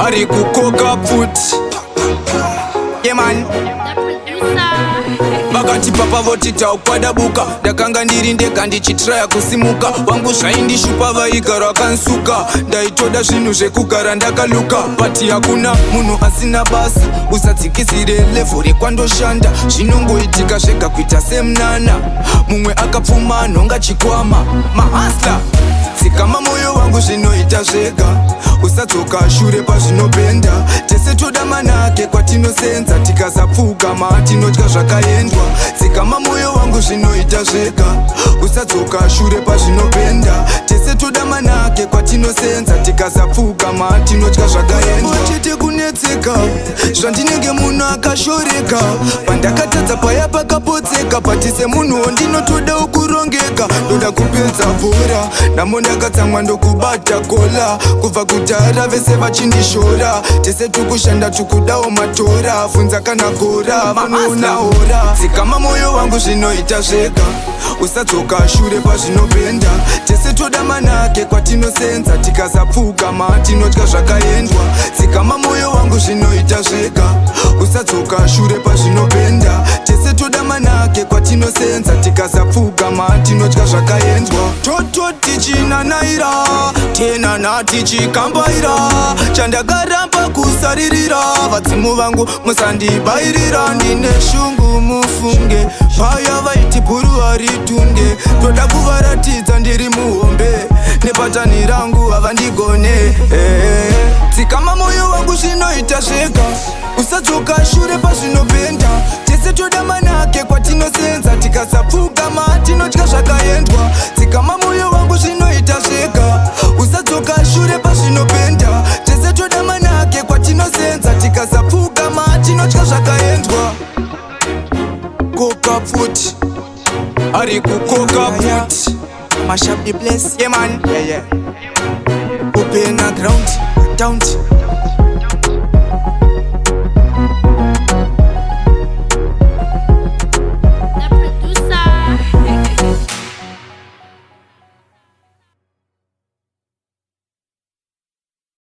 ari kukoka futi. Yeah man, vakati papa voti taukwadabuka. Ndakanga ndiri ndega ndichitraya kusimuka. Vangu zvaindishupa vaigara vakansuka. Ndaitoda zvinhu zvekugara ndakaluka. Pati hakuna munhu asina basa. Usadzikisire levhuri kwandoshanda. Zvinongoitika zvega kuita semunana. Mumwe akapfuma nhonga chikwama. Mahasla tsikama moyo wangu zvinoita zvega. Usadzoka shure pazvinopenda. Tese toda manake kwatinosenza. Tikasapfugama tinotya zvakaendwa. Tsikama moyo wangu zvinoita zvega. Usadzoka shure pazvinopenda. Tese toda manake kwatinosenza. Tikasapfugama tinotya zvakaendwa. Chete kunetseka zvandinenge munhu akashoreka. Pandakatadza paya pakapotseka. Patise munhuwo ndinotoda ukurongeka. Ndoda kupedza bhora namo ndakatsamwa ndokubata kola. Kubva kudhara vese vachindishora. Tese tukushanda tukudawo matora. Funza kana gora vanoonahora. Tsikama moyo wangu zvinoita zvega. Usadzoka shure pazvinopenda. Tese toda manake kwatinosenza. Tikasapfugama tinotya zvakaendwa. Tsikama moyo wangu zvinoita zvega. Usadzoka shure pazvinopenda. Tese toda manake kwatinosenza. Tikasapfugama tinotya zvakaendwa. Toto tichinanaira tenana tichikambaira. Chandakaramba kusaririra. Vadzimu vangu musandibairira. Ndine shungu mufunge. Paya vaiti bhuru haritunge. Toda kuvaratidza ndiri muhombe. Nepatani rangu havandigone. Tsikama moyo wangu zvinoita zvega. Usadzoka shure pazvinopenda. Tese toda manake kwatinosenza. Tikasapfugama tinotya zvakaendwa. Tsikama moyo wangu zvinoita zvega. Usadzoka shure pazvinopenda. Tese toda manake kwatinosenza. Tikasapfugama tinotya zvakaendwa. Koka futi ari kukoka futi. Mash up the place. Yeah man, yeah. open a ground, down.